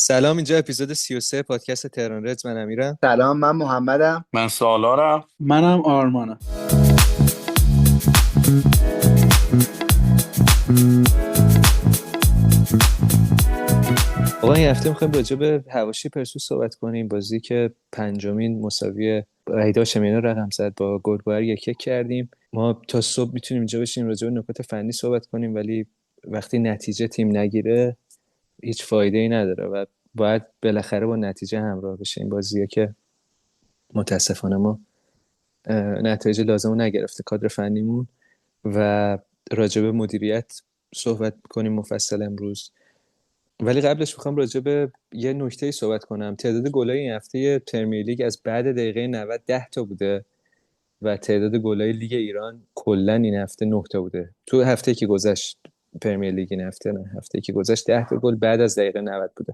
سلام، اینجا اپیزود 33 پادکست تهران ردز. من امیرم. سلام، من محمدم. من سالارم. منم آرمانم. آقا این هفته میخوایم راجع به حواشی پرسپولیس صحبت کنیم. بازی که پنجمین مساوی وحید هاشمیان رو رقم زد با گلگهر 1-1 کردیم. ما تا صبح میتونیم اینجا بشینیم راجع به نکات فنی صحبت کنیم، ولی وقتی نتیجه تیم نگیره هیچ فایده‌ای نداره و باید بالاخره با نتیجه همراه بشه. این بازیه که متاسفانه ما نتایج لازم رو نگرفته کادر فنیمون و راجع به مدیریت صحبت کنیم مفصل امروز. ولی قبلش میخوام راجع به یه نکته‌ای صحبت کنم. تعداد گلای این هفته پرمیر لیگ از بعد دقیقه 90 10 تا بوده و تعداد گلای لیگ ایران کلا این هفته 9 تا بوده. تو هفته‌ای که گذشت پرمیر لیگ این هفته‌ای که گذشت 10 تا گل بعد از دقیقه 90 بوده.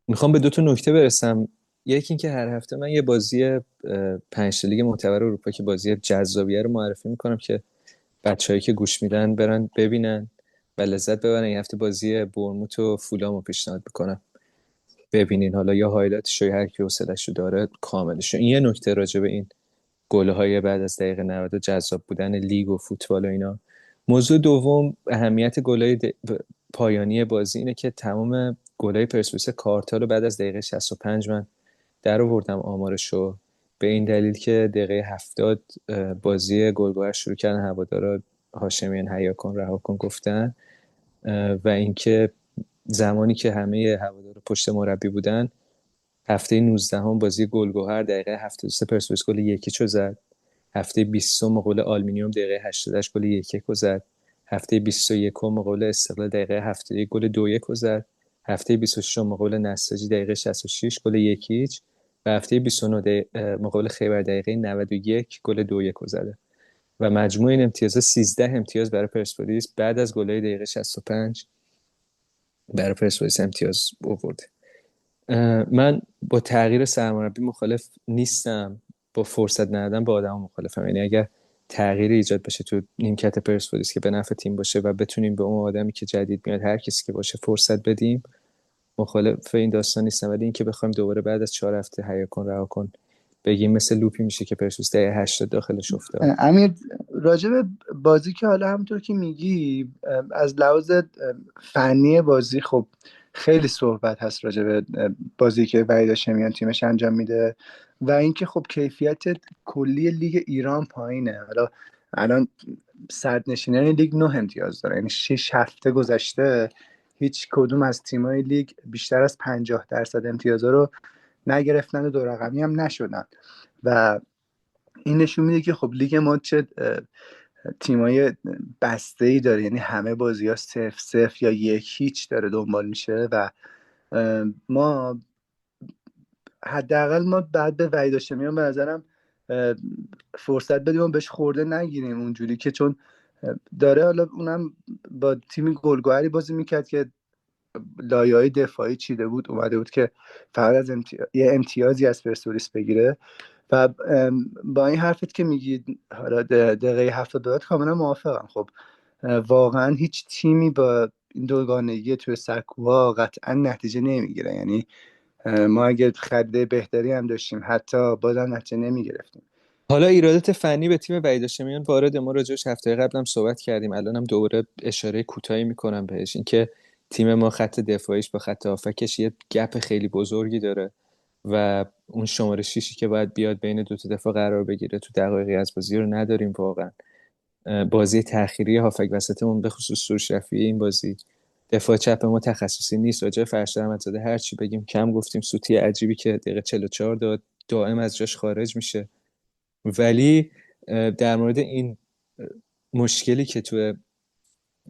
میخوام به دو تا نکته برسم. یکی این که هر هفته من یه بازی 5 تا لیگ معتبر اروپا که بازی جذابیه رو معرفی میکنم که بچه‌هایی که گوش میدن برن ببینن و لذت ببرن. این هفته بازی بورنموث و فولام رو پیشنهاد میکنم ببینین، حالا یا هایلایتش یا هر کی حوصله‌شو داره کاملش. این یه نکته راجع به این گل‌های بعد از دقیقه 90 و جذاب بودن لیگ و فوتبال و اینا. موضوع دوم اهمیت گل‌های پایانی بازی اینه که تمام گل‌های پرسپولیس کارتا رو بعد از دقیقه 65 من در آوردم آمارشو، به این دلیل که دقیقه 70 بازی گلگهر شروع کردن هوادارا هاشمیان حیا کن رها کن گفتن و اینکه زمانی که همه هوادارا پشت مربی بودن هفته 19 هم بازی گلگهر دقیقه 73 پرسپولیس گل 1-0 زد. هفته 20 مقابل آلومینیوم دقیقه 88 گل 1-1 زد. هفته 21 مقابل استقلال دقیقه 71 گل 2-1 زد. هفته 26 مقابل نساجی دقیقه 66 گل 1-0 و هفته 29 مقابل خیبر دقیقه 91 گل 2-1 زده و مجموع این امتیازها 13 امتیاز برای پرسپولیس بعد از گل‌های دقیقه 65 برای پرسپولیس امتیاز آورده. من با تغییر سرمربی مخالف نیستم، با فرصت ندادن به آدم مخالفم. یعنی اگر تغییر ایجاد بشه تو نیمکت پرسپولیس که به نفع تیم باشه و بتونیم به اون آدمی که جدید میاد هر کسی که باشه فرصت بدیم، مخالف این داستان نیستم. ولی این که بخوایم دوباره بعد از 4 هفته حیا کن رها کن بگیم مثل لوپی میشه که پرسپولیس دقیقه 80 داخلش افتاد. امیر، راجع به بازی که حالا همونطور که میگی از لحاظ فنی بازی خب خیلی صحبت هست راجع به بازی که وحید هاشمیان تیمش انجام میده و اینکه خب کیفیت کلی لیگ ایران پایینه. حالا الان صدرنشینان لیگ 9 امتیاز داره، یعنی 6 هفته گذشته هیچ کدوم از تیمای لیگ بیشتر از 50% امتیازا رو نگرفتن و دو رقمی هم نشدن و این نشون میده که خب لیگ ما چه تیمای بسته‌ای داره، یعنی همه بازی‌ها 0-0 یا 1-0 داره دنبال میشه و ما حداقل ما بعد به وحید هاشمیان به نظرم فرصت بدیم و بهش خورده نگیریم اونجوری که، چون داره حالا اونم با تیم گلگهری بازی میکرد که لایه‌های دفاعی چیده بود، اومده بود که فقط از یه امتیازی از پرسپولیس بگیره و با این حرفت که میگی حالا دقیقه 70 کاملا موافقم. خب واقعا هیچ تیمی با این دوگانگی توی سکوها قطعا نتیجه نمیگیره، یعنی ما اگه خرید بهتری هم داشتیم حتی بازم نتیجه نمیگرفتیم. حالا ایرادات فنی به تیم وحید هاشمیان وارد، ما راجعش هفته قبلم صحبت کردیم، الانم دوباره اشاره کوتاهی میکنم بهش. اینکه تیم ما خط دفاعیش با خط هافکش یه گپ خیلی بزرگی داره و اون شماره 6 که باید بیاد بین دو تا دفاع قرار بگیره تو دقایقی از بازی رو نداریم واقعا. بازی تأخیری هافک وسطمون به خصوص سروش رفیعی این بازی، دفاع چپ ما تخصصی نیست. راجع فرشاد احمدزاده هر چی بگیم کم گفتیم. سوتی عجیبی که دقیقه 44 داد دائم از جاش خارج میشه. ولی در مورد این مشکلی که تو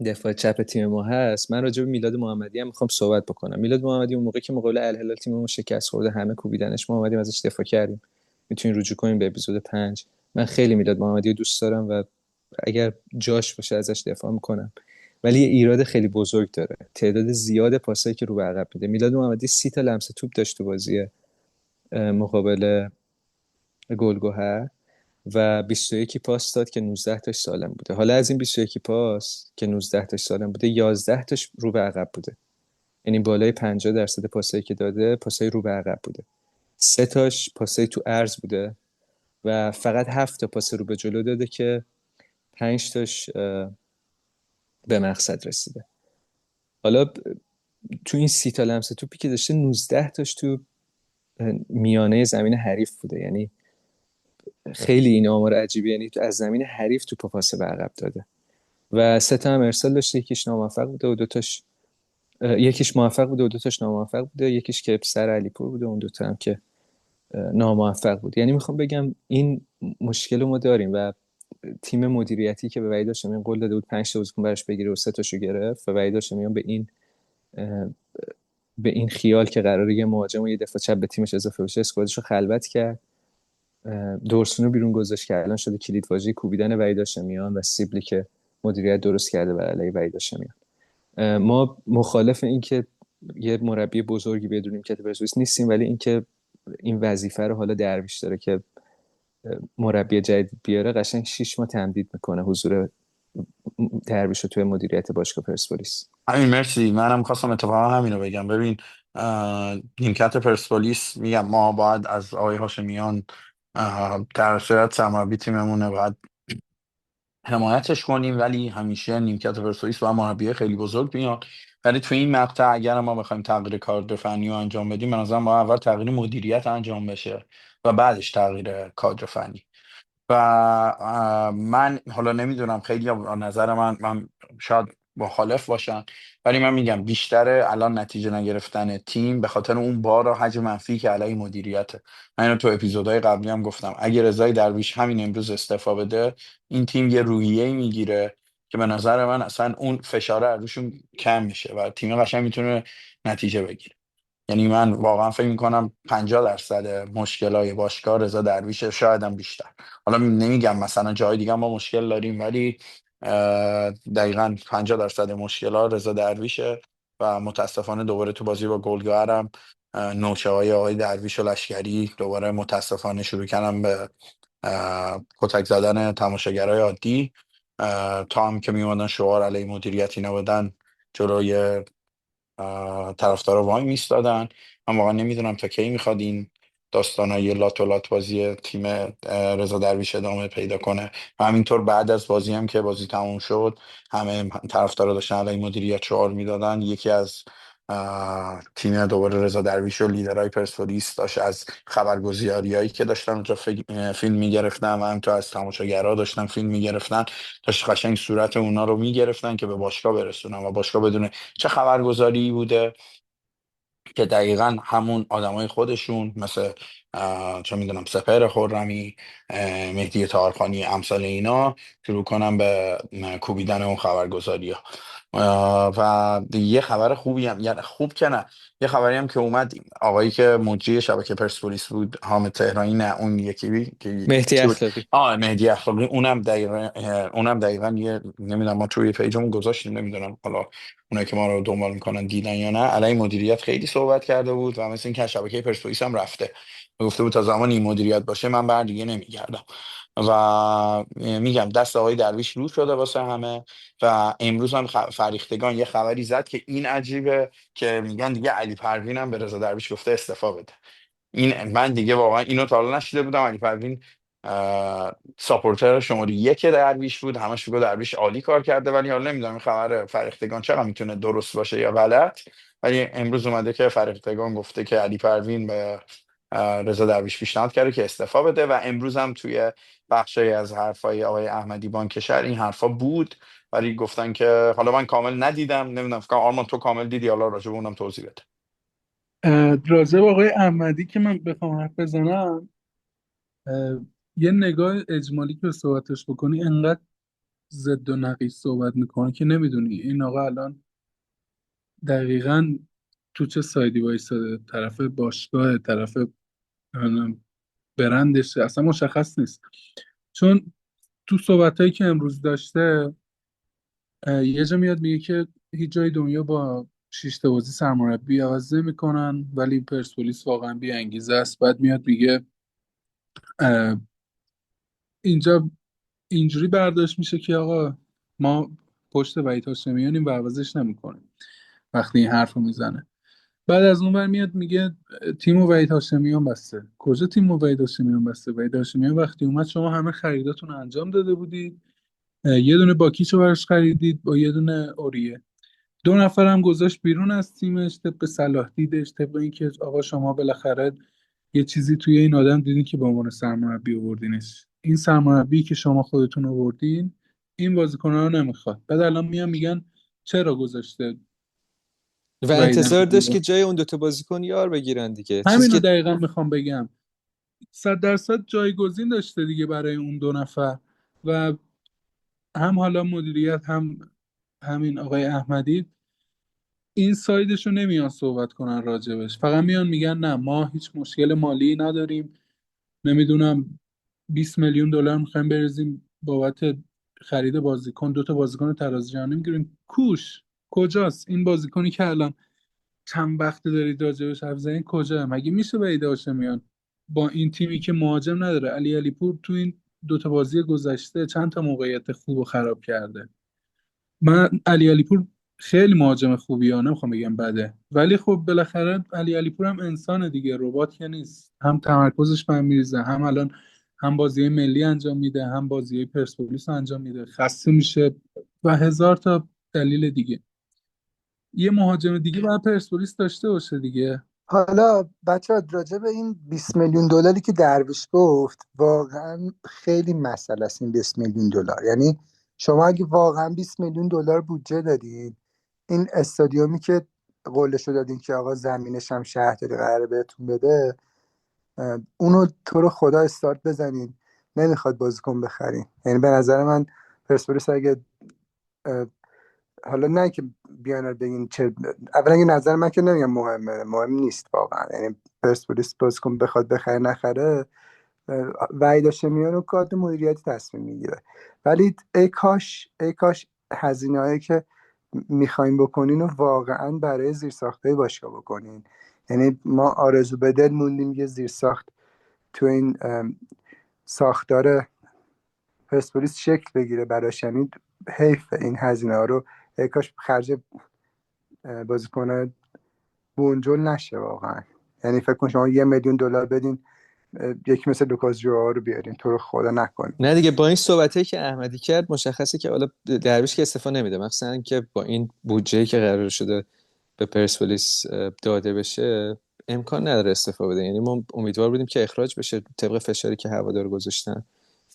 دفاع چپ تیم ما هست، من راجع به میلاد محمدی هم میخوام صحبت بکنم. میلاد محمدی اون موقع که مقابل الهلال تیممون شکست خورده همه کوبیدنش، ما اومدیم ازش دفاع کردیم. میتونین رجوع کنیم به اپیزود 5. من خیلی میلاد محمدی رو دوست دارم و اگر جاش باشه ازش دفاع میکنم. ولی یه ایراد خیلی بزرگ داره، تعداد زیاد پاسایی که رو به عقب میده. میلاد محمدی 30 تا لمس توپ داشت تو بازی مقابل گلگهر و 21 پاس داد که 19 تاش سالم بوده. حالا از این 21 پاس که 19 تاش سالم بوده 11 تاش رو به عقب بوده. یعنی بالای 50% پاسایی که داده پاسای رو به عقب بوده. 3 تاش پاسای تو عرض بوده و فقط 7 تا پاس رو به جلو داده که 5 تاش به مقصد رسیده. حالا تو این 30 تا لمس توپی که داشته 19 تاش تو میانه زمین حریف بوده. یعنی خیلی این آمار عجیبه، یعنی از زمین حریف تو پاس به عقب داده و 3 تا هم ارسال داشته، یکیش ناموفق بوده و 2 تاش یکیش موفق بوده و 2 تاش ناموفق بوده، یکیش که سر علیپور بوده، اون 2 تا هم که ناموفق بود. یعنی میخوام بگم این مشکل رو ما داریم و تیم مدیریتی که به وحید هاشمیان قول داده بود 5 تا بازیکن براش بگیره و 3 تاشو گرفت و وحید هاشمیان به این خیال که قراره یه مهاجم و یه دفاع چپ به تیمش اضافه بشه اسکوادشو خلوت کرد، دورسونو بیرون گذاشت که الان شده کلید واژه کوبیدن وحید هاشمیان و سیبلی که مدیریت درست کرده بر علیه وحید هاشمیان. ما مخالف این که یه مربی بزرگی بدونیم که پرسپولیس نیستیم، ولی اینکه این وظیفه رو حالا درویش داره که مربی جدید بیاره، قشنگ 6 ماه تمدید میکنه حضور درویش رو توی مدیریت باشگاه پرسپولیس. همین، مرسی. منم خواستم اتفاقا همینو بگم. ببین، نیمکت پرسپولیس، میگم ما باید از آقای هاشمیان در صورت سرمربی تیممونه باید حمایتش کنیم، ولی همیشه نیمکت پرسپولیس با مربی خیلی بزرگ میاد. ولی تو این مقطع اگر ما بخوایم تغییر کادر فنی رو انجام بدیم، به نظرم باید اول تغییر مدیریت انجام بشه و بعدش تغییر کادر فنی. و من حالا نمیدونم، خیلی نظر من شاید مخالف باشن، ولی من میگم بیشتر الان نتیجه نگرفتن تیم به خاطر اون بار و حجم منفی که علیه مدیریته. من اینو تو اپیزودهای قبلی هم گفتم، اگه رضای درویش همین امروز استعفا بده، این تیم یه روحیه‌ای میگیره که به نظر من اصلا اون فشاره روشون کم میشه و تیم قشنگ میتونه نتیجه بگیره. یعنی من واقعا فکر میکنم 50% مشکلای باشگاه رضا درویشه، شاید هم بیشتر. حالا نمیگم مثلا جای دیگه ما مشکل داریم، ولی دقیقا 50% مشکلات رضا درویشه و متاسفانه دوباره تو بازی با گلگهرم نوچه های آقای درویش و لشکری دوباره متاسفانه شروع کردن به کتک زدن تماشاگرای عادی. تا هم که میومدن شعار علیه مدیریتی نبودن جلوی طرفدارا وای میستادن. من واقعا نمیدونم تا کی میخواد این داستانای لات و لات بازی تیم رضا درویش ادامه پیدا کنه. و همینطور بعد از بازی هم که بازی تموم شد، همه طرفدارا داشتن علیه مدیریت شعار میدادن. یکی از تیم دوباره رضا درویش و لیدرهای پرسپولیس داشت از خبرگزاریایی که داشتن اونجا فیلم میگرفتن و همینطور از تماشاگرها داشتن فیلم میگرفتن، داشت قشنگ صورت اونا رو میگرفتن که به باشگاه برسونن و باشگاه بدون چه خبرگزاری بوده که دقیقا همون آدمای خودشون مثل چه میدونم سپهر خرمی، مهدی طاهرخانی، امثال اینا شروع کنن به کوبیدن اون خبرگزاری ها. و یه خبر خوبی هم، یعنی خوب که نه، یه خبری هم که اومد، آقایی که مجری شبکه پرسپولیس بود، حامد تهرانی، نه اون یکی که مهدی کی بود؟ اخلاقی. مهدی اخلاقی. اونم دقیقا یه نمیدونم، ما توی پیجمون گذاشتیم، نمیدونم حالا اونایی که ما رو دنبال میکنن دیدن یا نه، علی مدیریت خیلی صحبت کرده بود و مثل اینکه از شبکه پرسپولیس هم رفته، گفته بود تا زمانی این مدیریت باشه من بر دیگه نمیگردم. و میگم دست آقای درویش رو شده واسه همه. و امروز هم فریختگان یه خبری زد که این عجیبه، که میگن دیگه علی پروین هم به رضا درویش گفته استعفا بده. این من دیگه واقعا اینو تا حالا نشیده بودم. علی پروین ساپورتر شماره 1 درویش بود، همش میگه درویش عالی کار کرده، ولی حالا نمیدونم این خبر فرختگان چقدر میتونه درست باشه یا غلط. ولی امروز اومده که فرختگان گفته که علی پروین به رضا درویش پیشنهاد کرده که استعفا بده. و امروز هم توی بخشی از حرفای آقای احمدی بانکشر این حرفا بود، ولی گفتن که حالا من کامل ندیدم، نمیدونم فکر کنم آرمان تو کامل دیدی، حالا راجع به اونم توضیح بده. راجع به آقای احمدی که من بخوام حرف بزنم، اه، یه نگاه اجمالی که به صحبتش بکنی انقدر ضد و نقیض صحبت میکنه که نمیدونی این آقا الان دقیقا تو چه سایدی وایساده، طرف باشگاه، طرف نمیدونم برندش، اصلا مشخص نیست. چون تو صحبتایی که امروز داشته یه جا میاد میگه که هیچ جای دنیا با شیش تا بازی سرمربی عوض نمیکنن، ولی پرسپولیس واقعا بی انگیزه است. بعد میاد میگه اینجا اینجوری برداشت میشه که آقا ما پشت وحید هاشمیانیم و عوضش نمیکنیم. وقتی این حرف رو میزنه. بعد از اون ور میاد میگه تیم و وحید هاشمیان بسته. کجا تیم و وحید هاشمیان بسته؟ وحید هاشمیان وقتی اومد شما همه خریداتون رو انجام داده بودید، یه دونه باکیچو براش خریدید با یه دونه اوریه، 2 نفر هم گذاشت بیرون از تیمش طبق صلاح دیدش، طبق اینکه آقا شما بالاخره یه چیزی توی این آدم دیدین که به عنوان سرمربی آوردینش. این سرمربی که شما خودتون آوردین این بازیکن‌ها رو نمیخواد. بعد الان میگن چرا گذاشته و وحیدم انتظار داشت که جای اون دوتا بازیکن یار بگیرن دیگه، چیزی همین رو که دقیقا میخوام بگم. 100% جایگزین داشته دیگه برای اون 2 نفر. و هم حالا مدیریت هم همین آقای احمدی این سایدش رو نمیان صحبت کنن راجبش، فقط میان میگن نه ما هیچ مشکل مالی نداریم، نمیدونم 20 میلیون دلار میخوایم بریزیم بابت خرید بازیکن، 2 تا بازیکن تراز جهانی میگیریم. کوش کجاست این بازیکنی که الان چند وقت دارید راجبش حرف زنید؟ کجا؟ مگه میشه بعید هاشمیان با این تیمی که مهاجم نداره، علی پور تو این 2 تا بازی گذشته چند تا موقعیت خوب و خراب کرده. من علی پور خیلی مهاجم خوبیه، نمیخوام بگم بده، ولی خب بالاخره علی پور هم انسان دیگه، ربات که نیست. هم تمرکزش به هم میریزه، هم الان هم بازی ملی انجام میده، هم بازی پرسپولیس انجام میده، خسته میشه و هزار تا دلیل دیگه. یه مهاجم دیگه باید پرسپولیس داشته باشه دیگه. حالا بچه راجع به این 20 میلیون دلاری که درویش گفت، واقعا خیلی مسئله است این 20 میلیون دلار. یعنی شما اگه واقعا 20 میلیون دلار بودجه دادین، این استادیومی که قولشو دادین که آقا زمینش هم شهرداری قراره بهتون بده، اونو تو رو خدا استارت بزنین. نمیخواد بازیکن بخرین. یعنی به نظر من پرسپولیس اگه حالا نه که بیان بگین چه، اولا که نظر من که نمیگم مهم نیست واقعا. یعنی پرسپولیس بازیکن بخواد بخره نخره، وحید هاشمیان و کادر مدیریتی تصمیم میگیره. ولی ای کاش هزینه‌هایی که میخوایم بکنین و واقعا برای زیرساختهای باشگاه بکنین. یعنی ما آرزو به دل موندیم یه زیرساخت تو این ساختار پرسپولیس شکل بگیره براش. یعنی حیف این هزینه ها رو ای کاش خرج بازیکن بونجل نشه واقعا. یعنی فکر کن شما 1 میلیون دلار بدین یکی مثل لوکاس جوآ رو بیارین، تو رو خدا نکنین. نه دیگه، با این صحبتایی که احمدی کرد مشخصه که حالا درویش که استفاده نمیده، مثلا که با این بودجه‌ای که قرار شده به پرسپولیس داده بشه امکان نداره استفاده بده. یعنی ما امیدوار بودیم که اخراج بشه طبق فشاری که هوادار گذاشتن،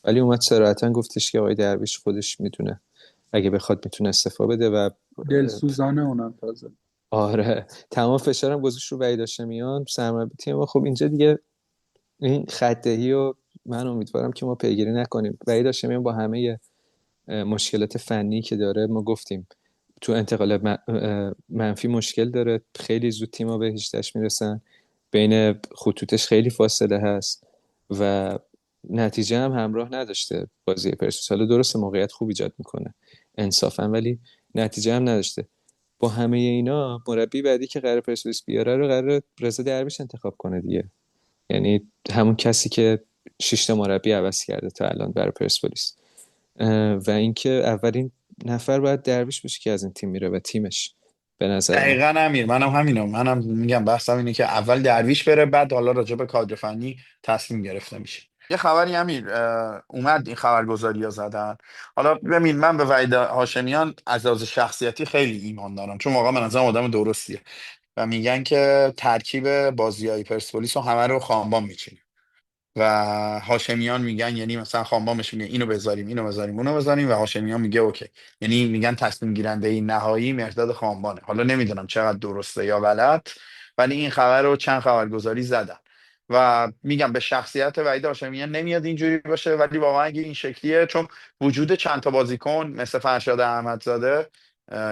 ولی اومد صراحتا گفتش که آقای درویش خودش میتونه اگه بخواد میتونه استفاده بده و دلسوزانه اونم تازه. آره تمام فشارم گذاشت رو وحید هاشمیان سرمربی تیم. ما خب اینجا دیگه این خط‌دهی و من امیدوارم که ما پیگیری نکنیم. وحید هاشمیان با همه مشکلات فنی که داره، ما گفتیم تو انتقال منفی مشکل داره، خیلی زود تیم‌ها به 18 میرسن، بین خطوطش خیلی فاصله هست و نتیجه هم همراه نداشته بازی پرسپولیس. حالا درسته موقعیت خوب ایجاد میکنه انصافا، ولی نتیجه هم نداشته. با همه اینا مربی بعدی که قرار پرسپولیس بیاره رو قرار رضا درویش انتخاب کنه دیگه. یعنی همون کسی که 6 تا مربی عوض کرده تا الان برای پرسپولیس، و اینکه اولین نفر باید درویش باشه که از این تیم میره و تیمش به نظر من. دقیقا امیر، منم میگم بحثم اینه که اول درویش بره، بعد حالا راجع به کادر فنی تصمیم گرفته میشه. یه خبری امیر اومد، این خبرگزاری ها زدن. حالا ببین، من به وحید هاشمیان از لحاظ شخصیتی خیلی ایمان دارم، چون واقعا من نظرم آدم درستیه و میگن که ترکیب بازیای پرسپولیس رو همه رو خانبان میچینه و هاشمیان میگن، یعنی مثلا خانبانش میگه اینو بذاریم اینو بذاریم اونو بذاریم و هاشمیان میگه اوکی. یعنی میگن تصمیم گیرنده این نهایی مرداد خانبانه. حالا نمیدونم چقدر درسته یا غلط، ولی این خبر رو چند خبرگزاری زدن و میگم به شخصیت وحید هاشمیان نمیاد اینجوری باشه، ولی واقعا اگه این شکلیه، چون وجود چند تا بازیکن مثل فرشاد احمدزاده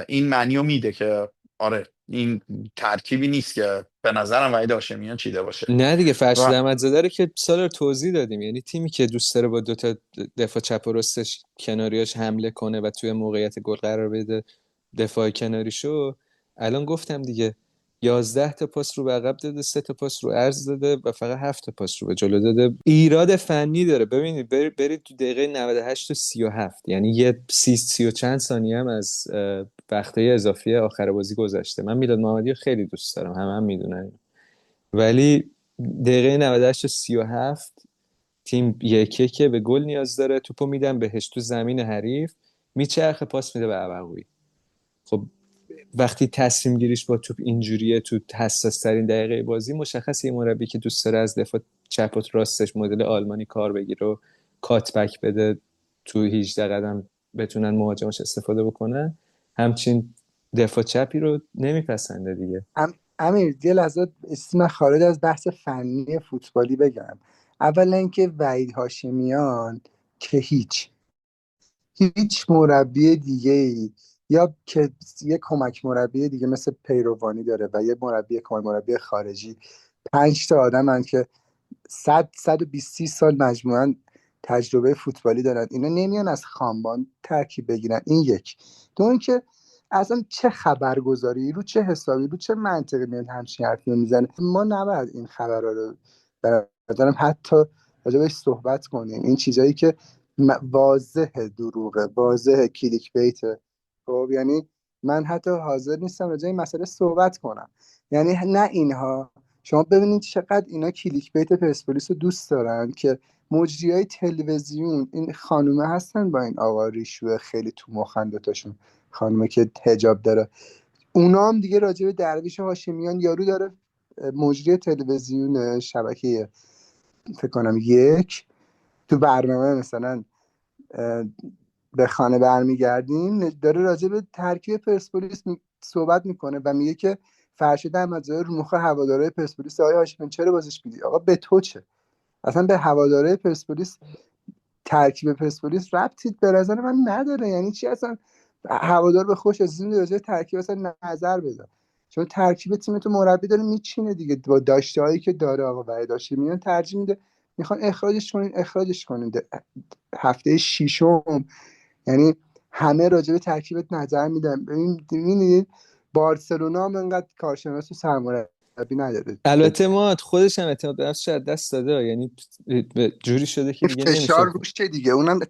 این معنی رو میده که آره این ترکیبی نیست که به نظرم وحید هاشمیان چیده باشه. نه دیگه، فرشید و احمدزاده رو که سال رو توضیح دادیم. یعنی تیمی که دوست داره با 2 تا دفاع چپ و راستش کناریاش حمله کنه و توی موقعیت گل قرار بده دفاع کناریشو، الان گفتم دیگه 11 تا پاس رو به عقب داده، 3 تا پاس رو عرض داده و فقط 7 تا پاس رو به جلو داده. ایراد فنی داره. ببینید برید تو دقیقه 98 و 37، یعنی یه 30 و چند ثانیه هم از وقتای اضافی آخر بازی گذاشته. من میلاد محمدی رو خیلی دوست دارم، هم میدونن، ولی دقیقه 98 و 37 تیم یکی که به گل نیاز داره، توپو میدن بهش تو زمین حریف، میچرخه پاس میده به عبقوی. خب وقتی تصمیم گیریش با توپ اینجوریه تو حساس ترین دقیقه بازی، مشخصه یه مربی که دوست داره از دفاع چپ و راستش مدل آلمانی کار بگیره و کات بک بده تو 18 قدم بتونن مهاجمش استفاده بکنن، همچین دفاع چپی رو نمیپسنده دیگه. امیر یه لحظه اسم خارج از بحث فنی فوتبالی بگم. اولا اینکه وحید هاشمیان که هیچ مربی دیگه ای یا که یه کمک مربی دیگه مثل پیروانی داره و یه مربی کمک مربی خارجی، 5 تا آدمن که 120 30 سال مجموعاً تجربه فوتبالی دارن، اینا نمیان از خامبان ترکیب بگیرن. این یک. دو اینکه اصلا چه خبرگزاری رو چه حسابی رو چه منطقی میاد همچین حرفی رو میزنه. ما نباید این خبرها رو به نظرم حتی راجبش صحبت کنیم. این چیزایی که واضح دروغه، واضح کلیک بیته. خب یعنی من حتی حاضر نیستم راجع این مسئله صحبت کنم. یعنی نه اینها، شما ببینید چقدر اینا کلیک بیت پرسپولیس رو دوست دارن که مجریای تلویزیون این خانومه هستن با این آقا ریشوه خیلی تو مخن دوتاشون، خانومه که حجاب داره، اونا هم دیگه راجع به درویش هاشمیان یارو داره مجری تلویزیون شبکه فکر کنم یک تو برنامه مثلا به خانه برمیگردیم داره راجع به ترکیب پرسپولیس صحبت میکنه و میگه که فرشید احمدزاده رو مخ هواداره پرسپولیس آقای هاشمیان چرا بازش میدی؟ آقا به تو چه؟ اصلا به هواداره پرسپولیس ترکیب پرسپولیس ربطی به نظر من نداره. یعنی چی اصلا هوادار به خوش از این راجع ترکیب اصلا نظر بده؟ چون ترکیب تیم تو مربی داره میچینه دیگه با داشته‌هایی که داره. آقا وحید هاشمیان ترجیح میده میخوان اخراجش کنین هفته ششم. یعنی همه راجع به ترکیبت نظر میدن. ببینید بارسلونا هم انقدر کارشناس و سرمربی نداره، البته ما خودش هم اعتماد به نفسش از دست داده، یعنی جوری شده که این دیگه نمیشه فشار روش چه دیگه. اونم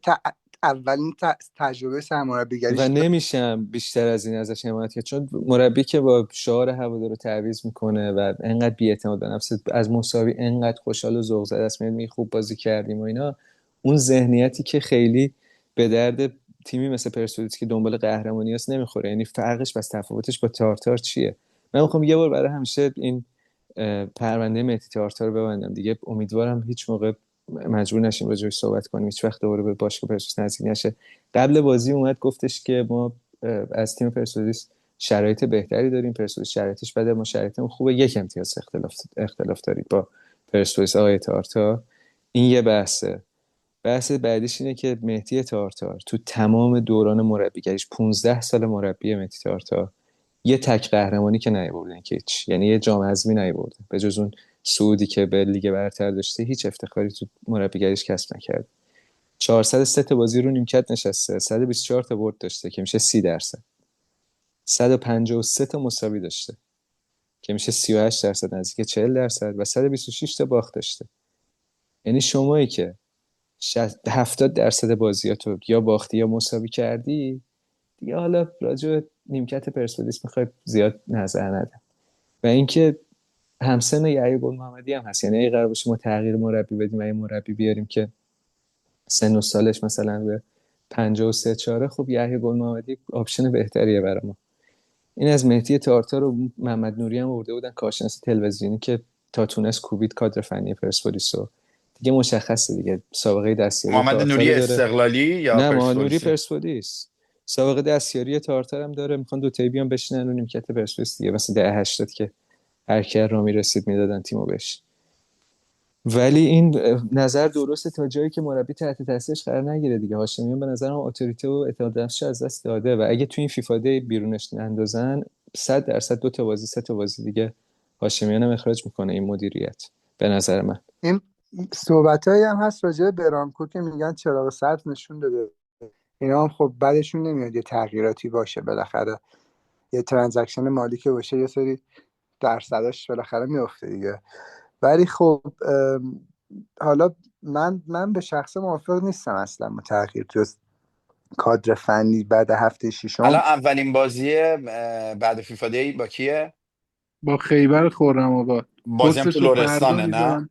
اولین تجربه و سرمربیگریش. نمیشم بیشتر از این ازش حمایت کرد، چون مربی که با شعار هوادارو رو تعویض میکنه و انقدر بی‌اعتماد به نفس، از مساوی انقدر خوشحال و ذوق زده است، میگه خوب بازی کردیم و اینا، اون ذهنیتی که خیلی به درد تیمی مثل پرسپولیس که دنبال قهرمانی است نمیخوره. یعنی فرقش بس تفاوتش با تارتار چیه؟ من میخوام یه بار برای همیشه این پرونده مهدی تارتار رو ببندم دیگه. امیدوارم هیچ موقع مجبور نشیم راجعش صحبت کنیم، هیچ وقت دوباره به باشگاه پرسپولیس نزدیک نشه. قبل بازی اومد گفتش که ما از تیم پرسپولیس شرایط بهتری داریم، پرسپولیس شرایطش بده، ما شرایطمون خوبه، یک امتیاز اختلاف دارید با پرسپولیس آقای تارتار. این یه بحثه. بحث بعدیش اینه که مهدی تارتار تو تمام دوران مربیگریش 15 سال مربی مهدی تارتار یه تک قهرمانی که نیاوردن که هیچ، یعنی یه جام حذفی نیاورده به جز اون سعودی که به لیگ برتر داشته، هیچ افتخاری تو مربیگریش کسب نکرد. 403 تا بازی رو نیمکت نشسته، 124 تا برد داشته که میشه 30%، 153 تا مساوی داشته که میشه 38%، نزدیک 40%، و 126 تا باخت داشته. یعنی شمایی که 70% بازیاتو یا باختی یا مساوی کردی دیگه، حالا راجع به نیمکت پرسپولیس میخوای زیاد نظر نده. و اینکه همسن یحیی گل محمدی هم هست، یعنی اگه قرار باشه ما تغییر مربی بدیم و یه مربی بیاریم که سن و سالش مثلا به 53 4، خب یحیی گل محمدی آپشن بهتریه برای ما. این از مهدی تارتار و محمد نوری هم آورده بودن کارشناس تلویزیونی که تا تونس کوبید کادر فنی پرسپولیس رو دیگه. مشخصه دیگه سابقه دستیاری محمد تارتار نوری داره. استقلالی یا نه، محمد نوری پرسپولیسی؟ پرسپولیس، سابقه دستیاری تارتار هم داره. میخوان دو تایی بیان بشینن رو نیمکت پرسپولیس دیگه، مثلا ده 80 که هر کی را میرسید میدادن تیمو بهش. ولی این نظر درسته تا جایی که مربی تحت تاثیرش قرار نگیره دیگه. هاشمیان به نظرم اتوریته و اعتماد به نفسش از دست داده و اگه تو این فیفا دی بیرونش نندازن 100% دو تا بازی سه تا بازی دیگه هاشمیان هم اخراج میکنه این مدیریت به نظر من. این صحبتایی هم هست راجع به برانکو که میگن چراغ سبز نشون داده. اینا هم خب بعدشون نمیاد یه تغییراتی باشه، بالاخره یه ترانزکشن مالی که باشه یه سری درصداش بالاخره میفته دیگه. ولی خب حالا من به شخص موافق نیستم اصلا تغییر تو کادر فنی بعد هفته الان ششم. اولین بازی بعد فیفا دی با کیه؟ با خیبر خرم‌آباد. بازی هم تو پستش رو فردا لرستانه نه؟ میذارم.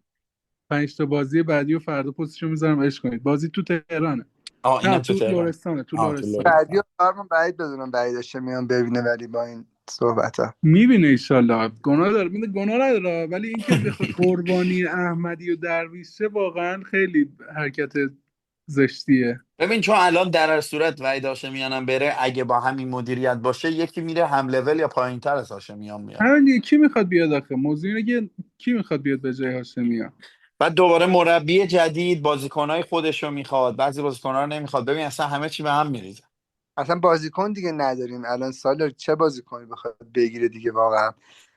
5 تا بازی بعدی و فردا پستش رو میذارم عشق کنید. بازی تو تهرانه. اینم نه تو تو تهران. لرستانه، تو تو لرستان. بعدی و لرستان. کارمون بعید بدونم بعید داشته میان ببینه، ولی با این صحبت ها میبینه ایشالله. گناه داره میده، گناه نداره، ولی اینکه بخواد قربانی احمدی و درویش شه واقعا خیلی حرکت زشتیه. ببین چون الان در هر صورت وحید هاشمیانم بره، اگه با همین مدیریت باشه یکی میره هم لول یا پایین تر از هاشمیان میاد. همین دیگه، کی میخواد بیاد آخه؟ موضوع اینه که کی میخواد بیاد به جای هاشمی؟ بعد دوباره مربی جدید بازیکنهای خودش رو میخواد، بعضی بازیکنها رو نمیخواد. ببین اصلا همه چی به هم میریزه. اصلا بازیکن دیگه نداریم الان. سال چه بازیکنی بخواد بگیره دیگه واقعا؟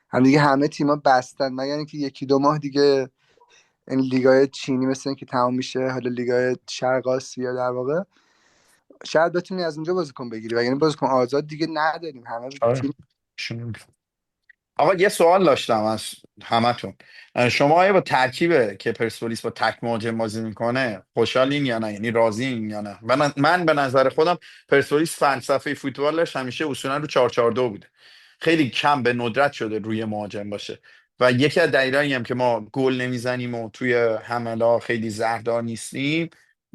هم دیگه همه تیما بستن، مگر اینکه یکی دو ماه دیگه این لیگای چینی مثل اینکه تمام میشه، حالا لیگای شرق آسیا در واقع، شاید بتونی از اونجا بازیکن بگیری، و یعنی بازیکن آزاد دیگه نداریم، همه آره. تیم. آقا یه سوال داشتم از همتون. شما آیا با ترکیب که پرسپولیس با تک مهاجم بازی میکنه خوشحالین یا نه؟ یعنی راضین یا نه؟ من به نظر خودم پرسپولیس فلسفه فوتبالش همیشه اصولا رو 4-4-2 بوده. خیلی کم به ندرت شده روی مهاجم باشه. و یکی از دلایلی هم که ما گل نمیزنیم و توی حمله خیلی زهردار نیستیم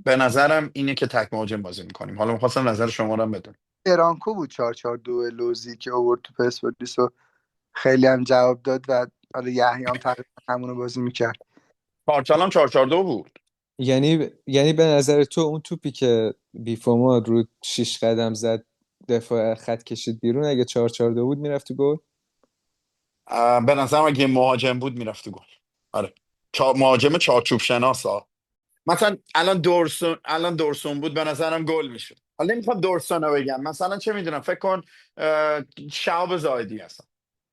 به نظرم اینه که تک مهاجم بازی میکنیم. حالا می‌خواستم نظر شما رو هم بدونم. برانکو بود 4-4-2 لوزی که آورد تو پرسپولیس و خیلی هم جواب داد، و حالا یحیی هم تقریبا همونو بازی میکرد. پارسال هم 4-4-2 بود. یعنی به نظر تو اون توپی که بیفوما رو 6 قدم زد، دفاع خط کشید بیرون، اگه 4-4-2 بود میرفت تو گل؟ به نظرم اگه مهاجم بود میرفت تو گل. آره. مهاجم چارچوب شناسا. مثلا الان دورسون بود به نظرم گل میشد. حالا نمیخوام دورسون رو بگم، مثلا چه میدونم، فکر کن شهاب زاهدی هستن.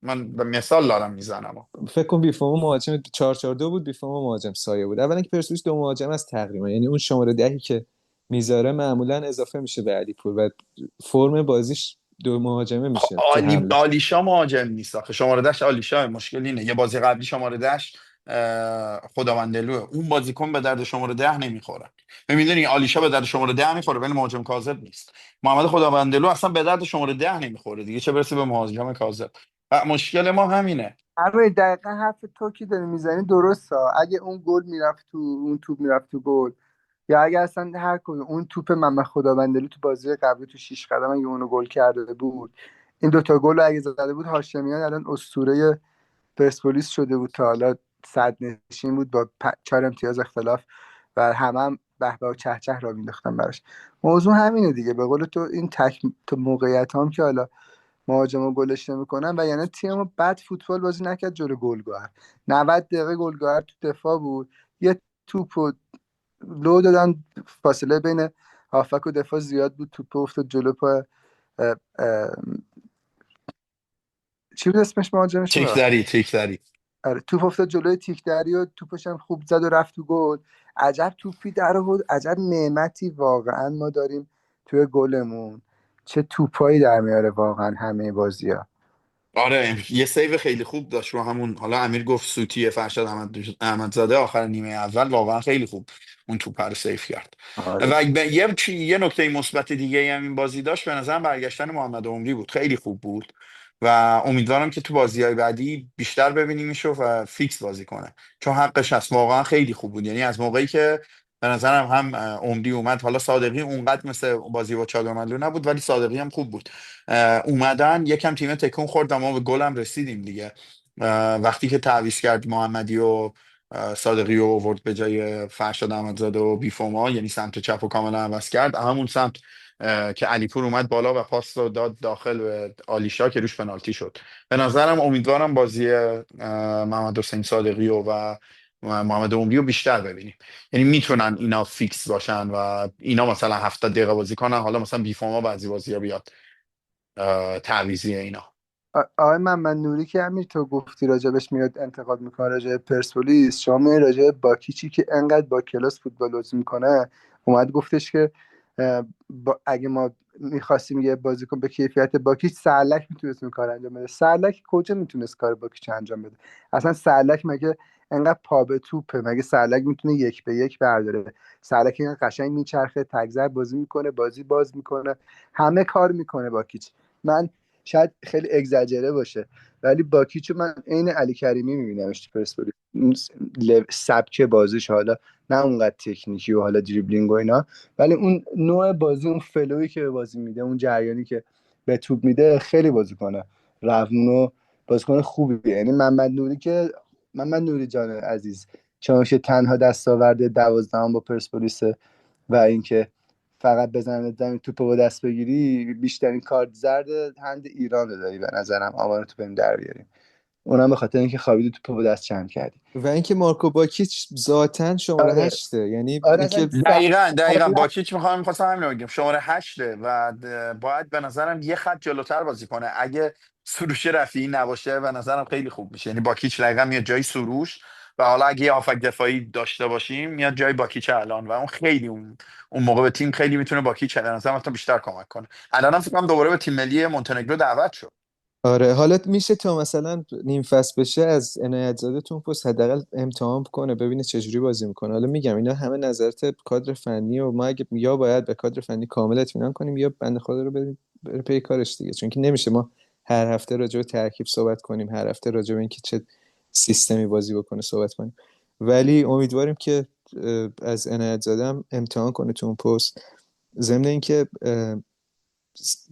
من به مثال دارم میزنم. فکر کن بیفوما مهاجم 4-4-2 بود، بیفوما مهاجم سایه بود. اولا که پرسپولیس دو مهاجم از تقریبا، یعنی اون شماره دهی که میذاره معمولا اضافه میشه به علیپور و فرم بازیش دو مهاجمه میشه تو حمله. آلیشا مهاجم نیست آخه. شماره دهش آلیشا، مشکل اینه. یه بازی قبلی شماره دهش خداوندلوه. اون بازیکن به درد شماره ده نمیخوره. میدونی آلیشا به درد شماره ده میخوره ولی مهاجم کاذب نیست. محمد خداوندلو اصلا به درد شماره ده نمیخوره دیگه، چه برسه به مهاجم کاذب. و مشکل ما همینه. همه دقیقا حرف تو که داری میزنی درسته. اگه اون گل میرفت تو، اون توپ میرفت تو گل، یا اگه اصلا هر کدوم اون توپ محمد خداوندلو تو بازی قبلی تو 6 قدم اگه اونو گل کرده بود، این دوتا گل رو اگه زده بود، هاشمیان الان اسطوره پرسپولیس شده بود، تا حالا صد نشین بود با 4 امتیاز اختلاف، و هم به به و چهچه را مینداختن براش. موضوع همینه دیگه، به قول تو این تک تو موقعیت هم که حالا مهاجما گلش نمیکنن، و یعنی تیم ما بد فوتبال بازی نکرد جلو گلگهر. 90 دقیقه گلگهر تو دفاع بود، یه توپ و لو دادن، فاصله بین هافک و دفاع زیاد بود، توپ افتاد جلو پای اه، اه، چی بود اسمش مهاجمشون رو؟ تیک دری. آره، توپ افتاد جلوی تیکدری و توپش هم خوب زد و رفت تو گل. عجب توپی در آورد، عجب نعمتی واقعا ما داریم توی گلمون. چه توپایی در میاره واقعا همه بازی‌ها. آره یه سیو خیلی خوب داشت رو همون، حالا امیر گفت سوتیه، فرشاد احمدزاده آخر نیمه اول واقعا خیلی خوب اون توپ رو سیو کرد. آره. و یه نکته مثبت دیگه هم این بازی داشت به نظرم برگشتن محمد عمری بود. خیلی خوب بود و امیدوارم که تو بازی‌های بعدی بیشتر ببینیمش و فیکس بازی کنه، چون حقش هست. واقعا خیلی خوب بود. یعنی از موقعی که به نظرم هم عمری اومد، حالا صادقی اونقدر مثل بازی با چادرملو نبود ولی صادقی هم خوب بود. اومدن یکم تیم تکون خورد و ما به گلم رسیدیم دیگه. وقتی که تعویض کرد محمدی و صادقی رو آورد به جای فرشاد احمدزاده و بیفوما، یعنی سمت چپ و کاملا عوض کرد، همون سمت که علیپور اومد بالا و پاس رو داد داخل به آلیشا که روش پنالتی شد. به نظرم امیدوارم بازی محمد حسین صادقی و محمد عمری رو بیشتر ببینیم. یعنی میتونن اینا فیکس باشن و اینا مثلا 70 دقیقه بازی کنن، حالا مثلا بیفوما بعضی بازی ها بیاد تعویضی اینا. آقای محمد نوری که همین تو گفتی راجبش میاد انتقاد میکنه راجع به پرسپولیس، شما میاد راجع به باکیچی که انقدر با کلاس فوتبال بازی میکنه، اومد گفتش که اگه ما میخواستیم یه بازیکن به کیفیت باکیچ، سرلک میتونست این کار انجام بده. سرلک کجا میتونست کار باکیچ انجام بده؟ اصلا سرلک مگه انقدر پا به توپه؟ مگه سرلک میتونه 1 به 1 برداره؟ سرلک اینقدر قشنگ میچرخه، تگزر بازی میکنه، بازی باز میکنه، همه کار میکنه باکیچ. من شاید خیلی اگزاجره باشه ولی باکیچو من عین علی کریمی میبینمش تو پرسپولیس. سبک بازیش، حالا نه اونقدر تکنیکی و حالا دریبلینگ و اینا، ولی اون نوع بازی، اون فلویی که به بازی میده، اون جریانی که به توپ میده، خیلی بازیکنه روون و بازیکن خوبیه. یعنی محمد نوری جان عزیز، چون تنها دستاورد 12 با پرسپولیس و اینکه فقط بزنه زمین توپ با دست بگیری، بیشترین کارت زرد هند ایران رو داری به نظرم. آمار تو بریم در بیاریم، اونم به خاطر اینکه خوابیدی توپ با دست چند کردی. و اینکه مارکو باکیچ ذاتن شماره آره، هشته، یعنی آره، اصلا اینکه دقیقا باکیچ میخواستم همین رو بگم، شماره 8 و باید به نظرم یه خط جلوتر بازی کنه. اگه سروش رفیعی نباشه به نظرم خیلی خوب میشه. یعنی باکیچ دقیقا میاد جای سروش و حالا اگه یه هافک دفاعی داشته باشیم میاد جای باکیچ الان و اون خیلی اون موقع به تیم خیلی میتونه باکیچ به نظرم حتی بیشتر کمک کنه. الانم فکر کنم دوباره به تیم ملی مونتنگرو دعوت شد. آره، حالا میشه تا مثلا نیم فصل بشه از عنایت زاده تو اون پست حداقل امتحان کنه، ببینه چجوری بازی میکنه. حالا میگم اینا همه نظرات کادر فنی و ما اگه یا باید به کادر فنی کامل اطمینان کنیم یا بنده خدا رو بریم بره پی کارش دیگه، چون که نمیشه ما هر هفته راجع به ترکیب صحبت کنیم، هر هفته راجع به اینکه چه سیستمی بازی بکنه صحبت کنیم. ولی امیدواریم که از عنایت زاده هم امتحان کنه تو اون پست. ضمن اینکه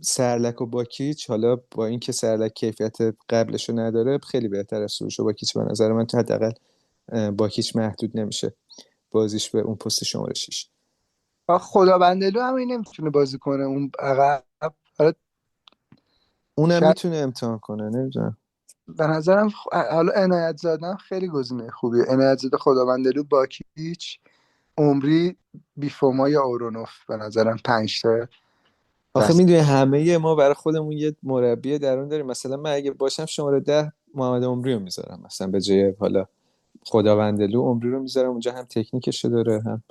سرلک و باکیچ، حالا با اینکه سرلک کیفیت قبلشو نداره، خیلی بهتر از سروش و باکیچ به نظر من. تا حداقل باکیچ محدود نمیشه بازیش به اون پست شماره 6. خدا بندلو هم این نمیتونه بازی کنه اون عقب. حالا اونم شاید میتونه امتحان کنه، نمیدونم. به نظرم حالا عنایت زاده خیلی گزینه خوبیه. عنایت زاده، خدا بندلو، باکیچ، عمری، بیفوما یا اورونوف به نظرم 5 تا آخه دست. میدونی همه ما برای خودمون یه مربی درون داریم. مثلا من اگه باشم شماره 10 محمد عمری رو میذارم، مثلا به جای حالا خداوندلو عمری رو میذارم اونجا، هم تکنیکش داره، هم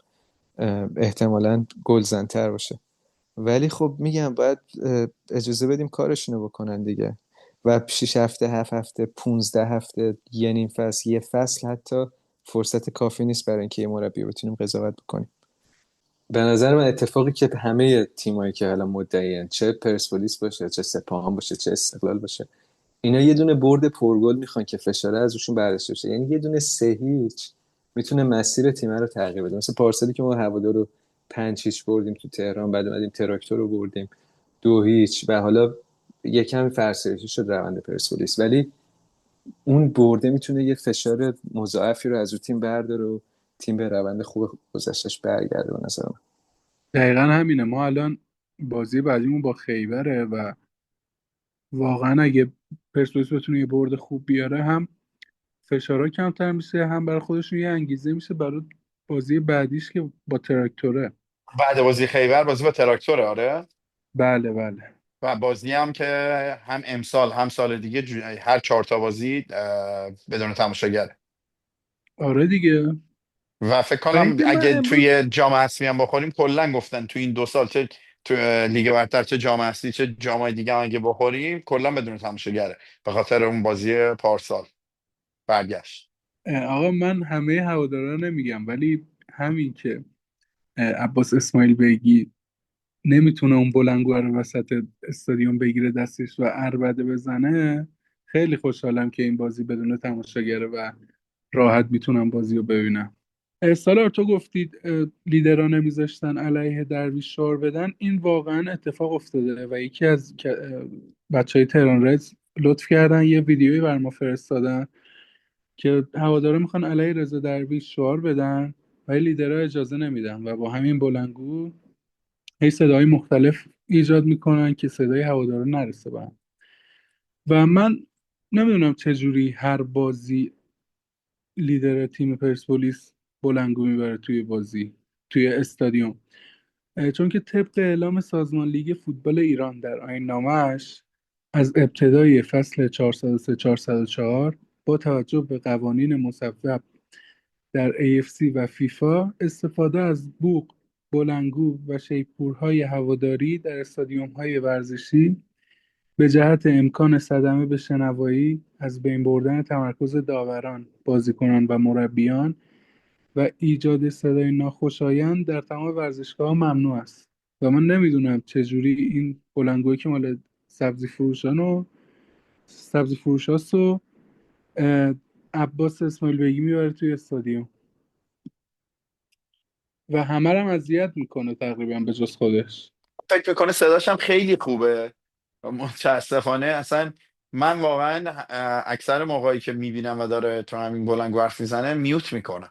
احتمالاً گلزن‌تر باشه. ولی خب میگم باید اجازه بدیم کارشونو بکنن دیگه. و 6 هفته، 7 هفته، 15 هفته، یه نیم فصل، یه فصل حتی فرصت کافی نیست برای اینکه یه مربی بتونیم قضاوت بکنیم. به نظر من اتفاقی که همه تیمایی که حالا مدعیان، چه پرسپولیس باشه، چه سپاهان باشه، چه استقلال باشه، اینا یه دونه برد پرگل میخوان که فشاره از روشون برداشته بشه. یعنی یه دونه 3-0 میتونه مسیر تیم رو تغییر بده. مثل پارسالی که ما هوادار رو 5-0 بردیم تو تهران، بعد اومدیم تراکتور رو بردیم 2-0 و حالا یه کمی فرسایشی شد روند پرسپولیس، ولی اون برده میتونه یه فشار مضاعفی رو از رو تیم برداره و تیم به روند خوب گذشتش برگرده به نظر من. دقیقا همینه. ما الان بازی بعدیمون با خیبره و واقعا اگه پرسپولیس بتونه یه برد خوب بیاره، هم فشارها کمتر میشه، هم برای خودشون یه انگیزه میشه برای بازی بعدیش که با تراکتوره. بعد بازی خیبر بازی با تراکتوره. آره، بله بله. و بازی هم که هم امسال هم سال دیگه هر 4 تا بازی بدون تماشاگره. آره دیگه. و فکر و کنم اینکه من اگه امروز توی جام حذفی هم بخوریم، کلا گفتن توی این 2 سال، چه تو لیگ برتر، چه جام حذفی، چه جامای دیگه هم اگه بخوریم کلا بدون تماشاگره به خاطر اون بازی پارسال برگشت. آقا من همه هوادارا نمیگم، ولی همین که عباس اسماعیل بیگی نمیتونه اون بلنگوه رو وسط استادیوم بگیره دستش و عربده بزنه، خیلی خوشحالم که این بازی بدون تماشاگره و راحت میتونم بازی رو ببینم. سالار تو گفتید لیدرها نمیذاشتن علیه درویش شعار بدن، این واقعا اتفاق افتاده و یکی از بچه های تهران رز لطف کردن یه ویدیویی بر ما فرستادن که هوادارا میخوان علیه رضا درویش شعار بدن ولی لیدرها اجازه نمیدن و با همین بلنگو هی صداهای مختلف ایجاد میکنن که صدای هوادارا نرسه به هم. و من نمیدونم چجوری هر بازی لیدر تیم پرسپولیس بلنگو میبره توی بازی توی استادیوم. چون که طبق اعلام سازمان لیگ فوتبال ایران در آیین نامش از ابتدای فصل 403-404 با توجه به قوانین مصوب در AFC و فیفا، استفاده از بوق بلندگو و شیپورهای هواداری در استادیوم‌های ورزشی به جهت امکان صدمه به شنوایی، از بین بردن تمرکز داوران، بازیکنان و مربیان و ایجاد صدای ناخوشایند در تمام ورزشگاه‌ها ممنوع است. و من نمیدونم چجوری این بلندگویی که مال سبزی فروشاست و عباس اسماعیل بیگی میبره توی استادیوم و همه رو هم اذیت میکنه تقریبا به جز خودش. فکر میکنه صداش هم خیلی خوبه. متاسفانه اصلا من واقعا اکثر موقعی که میبینم و داره تو همین بلنگو حرف میزنه میوت میکنه.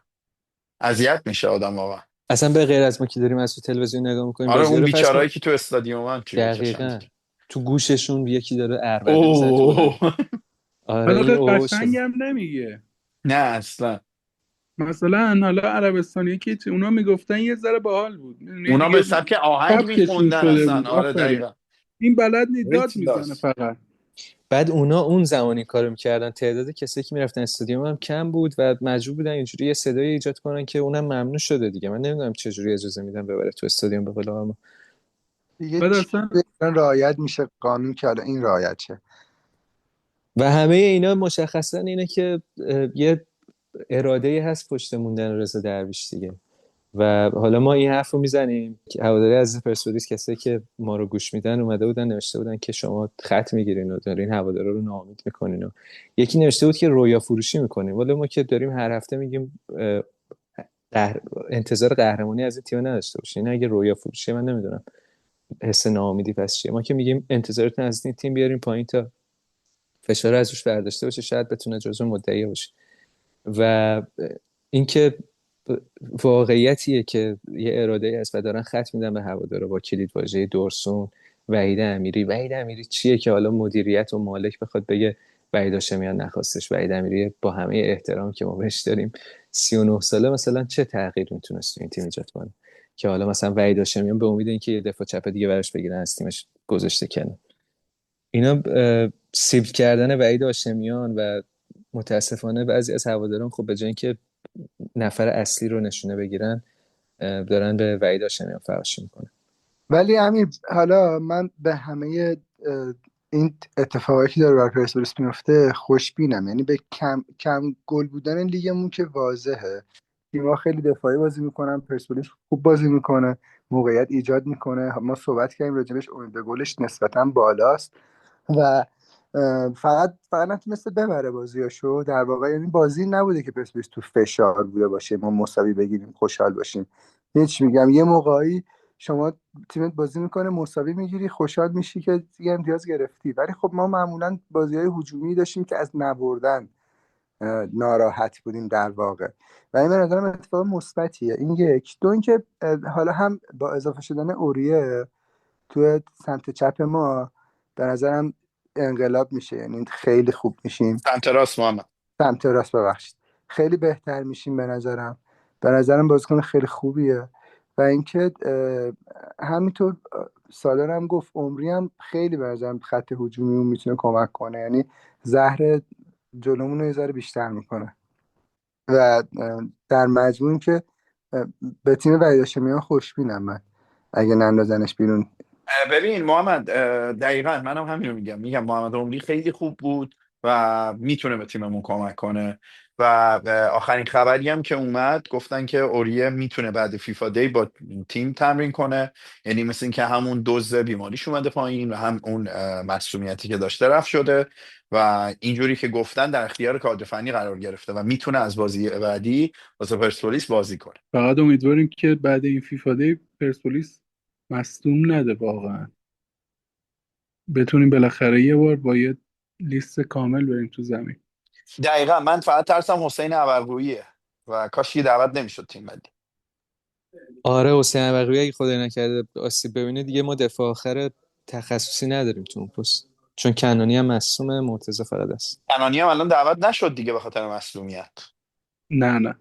اذیت میشه آدم واقعا. اصلا به غیر از ما که داریم از تو تلویزیون نگاه میکنیم آره بازی اون رو، فرض کن بیچارهایی که تو استادیومن چی بکشن دقیقاً دیگه. تو گوششون یکی داره عربده میزنه تو بلند. اوه آره این حالا اوشه. قشنگ هم نمیگه. نه اصلا. مثلا حالا عربستانی که اونا میگفتن یه ذره باحال بود، میدونی اونا به دیگه سبک آهنگ سبکشون میخوندن شده اصلا. بود. آره آفرین. دقیقا. این بلد نی داد ریتم میزنه داشت. فقط. بعد اونا اون زمان این کارو میکردن، تعداد کسایی که میرفتن استادیوم هم کم بود و مجبور بودن اینجوری یه صدای ایجاد کنن که اونم ممنوع شده دیگه. من نمیدونم چجوری اجازه میدن ببره تو استادیوم به قول ما. دیگه بعد چی اصلا رعایت میشه قانون که حالا این رعایت شه. و همه اینا مشخصا اینه که یه اراده هست پشت موندن رضا درویش دیگه. و حالا ما این حرف رو میزنیم که هواداری از پرسپولیس، کسایی که ما رو گوش میدن اومده بودن نوشته بودن که شما خط میگیرین و دارین هوادارا رو ناامید میکنین. و یکی نوشته بود که رویا فروشی میکنیم. ولی ما که داریم هر هفته میگیم انتظار قهرمانی از این تیم نداشته باشین. اگه رویا فروشی، من نمیدونم حس ناامیدی پس چیه. ما که میگیم انتظارتون از این تیم بیارین پایین تا فشار ازش برداشته باشه، شاید بتونه جزو مدعی باشه. و اینکه واقعیتیه که یه اراده هست و دارن خط میدن به هوادارا با کلید واژه دورسون. وحید امیری چیه که حالا مدیریت و مالک بخواد بگه وحید هاشمیان نخواستش؟ وحید امیری با همه احترام که ما بهش داریم 39 ساله مثلا چه تغییر میتونست تو این تیم ایجاد کنه که حالا مثلا وحید هاشمیان به امید اینکه یه دفاع چپ دیگه براش بگیرن از تیمش گذاشته کنه. اینا سیبل کردن وحید هاشمیان و متاسفانه بعضی از هواداران خب به جای اینکه نفر اصلی رو نشونه بگیرن دارن به وحید هاشمیان فراشی میکنن. ولی امیر، حالا من به همه این اتفاقایی که داره بر پرسپولیس میفته خوشبینم. یعنی به کم گل بودن لیگمون که واضحه. تیم‌ها خیلی دفاعی بازی میکنن، پرسپولیس خوب بازی میکنه، موقعیت ایجاد میکنه. ما صحبت کردیم راجبش، امید به گلش نسبتا بالاست و فقط نتونسته ببره بازیاشو. در واقع یعنی بازی نبوده که پرسپولیس تو فشار بوده باشه ما مساوی بگیریم خوشحال باشیم. هیچ میگم یه موقعی شما تیمت بازی میکنه مساوی میگیری خوشحال میشی که یه امتیاز گرفتی، ولی خب ما معمولا بازی‌های هجومی داشتیم که از نبردن ناراحت بودیم در واقع. و این به نظرم اتفاق مثبتیه. این یک دو اینکه حالا هم با اضافه شدن اوریه تو سمت چپ ما به نظرم انقلاب میشه. یعنی خیلی خوب میشیم. سمت راست محمد. سمت راست ببخشید، خیلی بهتر میشیم به نظرم. به نظرم بازیکن خیلی خوبیه. و اینکه همینطور سالار هم گفت عمری هم خیلی به نظرم خط هجومی اون میتونه کمک کنه. یعنی زهر جلومون رو یه ذره بیشتر میکنه و در مجموع که به تیم وحید هاشمیان خوشبینم من اگه نندازنش بیرون. ببین محمد، دقیقا منم همین رو میگم محمد عمری خیلی خوب بود و میتونه به تیممون کمک کنه. و آخرین خبری هم که اومد گفتن که اوریه میتونه بعد فیفا دی با تیم تمرین کنه. یعنی مثل این که همون دوز بیماریش اومده پایین و هم اون مسئولیتی که داشته رفت شده و اینجوری که گفتن در اختیار کادر فنی قرار گرفته و میتونه از بازی بعدی واسه پرسپولیس بازی کنه. فقط امیدواریم که بعد این فیفا دی پرسپولیس مصدوم نده، واقعا بتونیم بالاخره یه بار با یه لیست کامل بریم تو زمین. دقیقا من فقط ترسم حسین ابرقوییه و کاش یه دعوت نمیشد تیم ملی. آره حسین عبقی اگه خدای نکرده آسیب ببینه دیگه ما دفاع آخر تخصصی نداریم تو اون پست، چون کنانی هم مصومه، مرتضی فقط است. کنانی هم الان دعوت نشد دیگه به خاطر مصدومیت. نه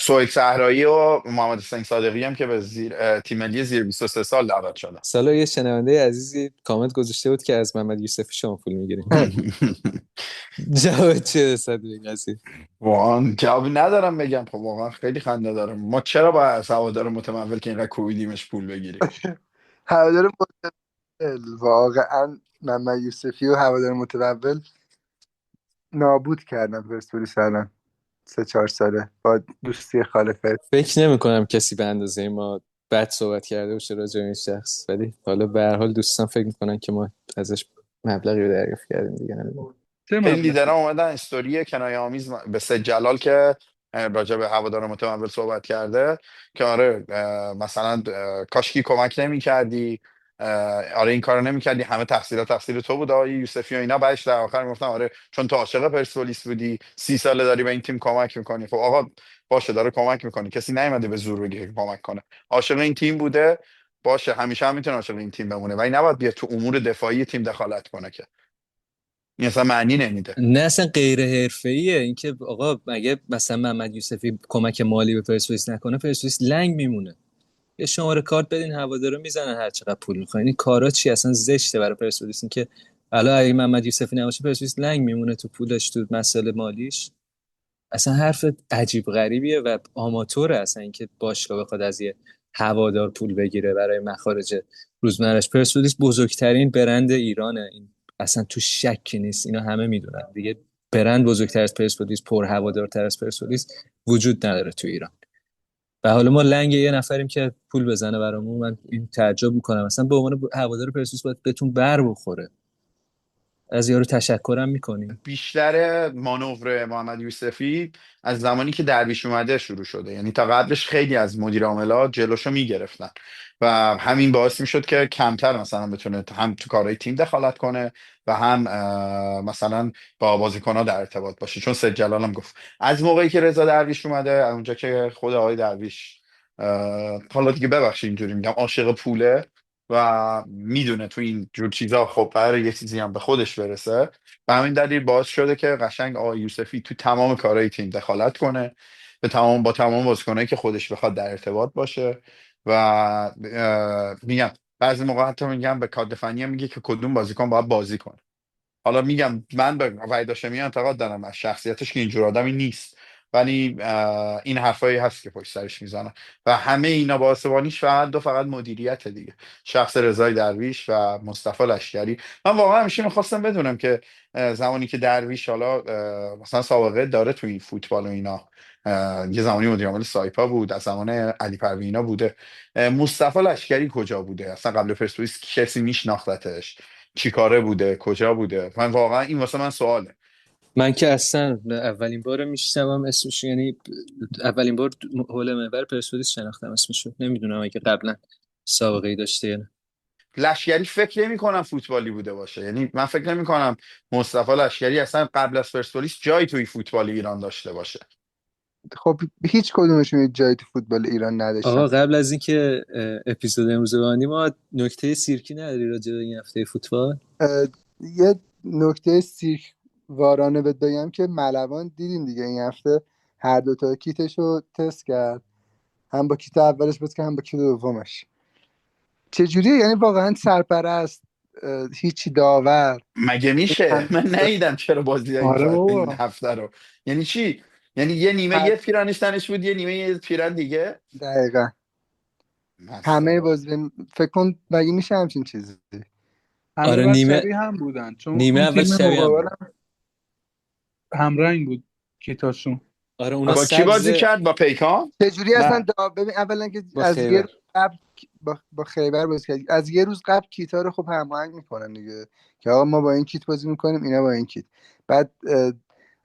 سهیل صحرایی و محمد حسین صادقی هم که به تیم ملی زیر 23 سال دعوت شدن. سالا یه شنونده عزیزی کامنت گذاشته بود که از محمد یوسفی شما پول میگیریم. جواب چیه رسد به این قضیه؟ واقعا جوابی ندارم بگم. خب واقعا خیلی خنده داره. ما چرا باید از هوادار متمول که اینقدر کوبیدیمش پول بگیریم؟ هوادار متول واقعا محمد یوسفی و هوادار متول نابود کردن پرسپولیس الان 3-4 ساله با دوستی خالفه. فکر نمی کنم کسی به اندازه ما بد صحبت کرده باشه راجع به این شخص، ولی حالا به هر حال دوستان فکر میکنن که ما ازش مبلغی رو دریافت کردیم دیگه. نمیدونم. چه خیلی مبلغ؟ لیدرها اومدن استوری کنایه آمیز به سید جلال که راجع به هوادار متمول صحبت کرده که آره مثلا کاشکی کمک نمی کردی، آره این کارو نمی کردی، همه تقصیر تو بود آقای یوسفی و اینا. بعدش در آخر میگفتن آره چون تو عاشق پرسپولیس بودی 30 ساله داری به این تیم کمک میکنی. خب آقا باشه داره کمک میکنی، کسی نیومده به زور بگه که کمک کنه. عاشق این تیم بوده باشه، همیشه هم میتونه عاشق این تیم بمونه ولی نباید بیاد تو امور دفاعی تیم دخالت کنه که این اصلا معنی نمیده. نه اصلا غیر حرفه‌ایه اینکه آقا مگه مثلا محمد یوسفی کمک مالی به پرسپولیس نکنه پرسپولیس لنگ میمونه. یه شماره کارت بدین هوادارا میزنن هر چقدر پول میخواین. این کارا چی اصلا زشته برای پرسپولیس. این که الان اگه محمد یوسفی نباشه پرسپولیس لنگ میمونه تو پولش تو مسئله مالیش. اصلا حرف عجیب غریبیه و آماتوره اصلا اینکه باشگاه بخواد از یه هوادار پول بگیره برای مخارج روزمرش. پرسپولیس بزرگترین برند ایرانه، این اصلا تو شکی نیست، اینا همه میدونن دیگه. برند بزرگتر از پرسپولیس، پر هوادارتر از پرسپولیس وجود نداره تو ایران. و حالا ما لنگ یه نفریم که پول بزنه برامون. من این تعجب میکنم اصلا به عنوان هوادار پرسپولیس باید بهتون بر بخوره. از یارو تشکرم میکنیم. بیشتر مانور محمد یوسفی از زمانی که درویش اومده شروع شده، یعنی تا قبلش خیلی از مدیر عاملات جلوشو میگرفتن و همین باعث میشد که کمتر مثلا بتونه هم تو کارهای تیم دخالت کنه و هم مثلا با بازیکن‌ها در ارتباط باشه. چون سید جلال هم گفت از موقعی که رضا درویش اومده، اونجا که خود آقای درویش حالا دیگه ببخشید اینجوری میگم عاشق پوله و میدونه تو این جور چیزا خب قراره یه چیزی هم به خودش برسه، به همین دلیل باعث شده که قشنگ آقای یوسفی تو تمام کارهای تیم دخالت کنه، با تمام بازیکنایی که خودش بخواد در ارتباط باشه و میگم بعضی موقع حتی میگم به کادر فنی هم میگه که کدوم بازیکن باید بازی کنه. حالا میگم من به وحید هاشمی انتقاد دارم از شخصیتش که اینجور آدمی نیست، ولی این حرفایی هست که پشت سرش میزنه و همه اینا باعثبانیش فقط مدیریت دیگه، شخص رضای درویش و مصطفی لشکری. من واقعا همیشه میخواستم بدونم که زمانی که درویش حالا مثلا سابقه داره تو این فوتبال و اینا، یه زمانی مدیر عامل سایپا بود، از زمان علی پروینا بوده، مصطفی لشکری کجا بوده اصلا؟ قبل پرسپولیس کسی میشناختتش؟ چی کاره بوده؟ کجا بوده؟ من واقعا این واسه من سواله. من که اصلا اولین بار میشنوم اسمش، یعنی اولین بار حول محور پرسپولیس شناختم اسمشو. نمیدونم اگه قبلا سابقه ای داشته یا نه. لشکری فکر نمی کنم فوتبالی بوده باشه، یعنی من فکر نمی کنم مصطفی لشکری اصلا قبل از پرسپولیس جایی توی فوتبال ایران داشته باشه. خب هیچ کدومشون جایی تو فوتبال ایران آقا نداشتن. قبل از اینکه اپیزود امروز رو ببندیم، ما نکته سیرکی نداری راجع به این هفته فوتبال؟ یه نکته سیرک وارانه بهت بگم که ملوان دیدین دیگه این هفته هر دوتا کیتش رو تست کرد، هم با کیت اولش بود که هم با کیت دومش. چجوریه یعنی واقعا سرپرست، هیچی داور. مگه میشه؟ من ندیدم چرا بازی آره این بابا. هفته رو. یعنی چی؟ یعنی یه نیمه یه پیرانش تنش بود، یه نیمه یه پیران دیگه. دقیقا همه مثلا بازی فکر کن مگه میشه همچین چیزی. همه آره بعد نیمه شبیه هم بودن چون نیمه اون اول تیم شبیه هم مقابل بود. همرنگ بود کیتاشون. آره اونا با کی سبز بازی کرد؟ با پیکان؟ چجوری اصلا نه ببین اولا که با از یه خیبر. روز قبل با خیبر بازی کرد، از یه روز قبل کیتا رو خب هماهنگ میکنن دیگه که آقا ما با این کیت بازی میکنیم اینا با این کیت. بعد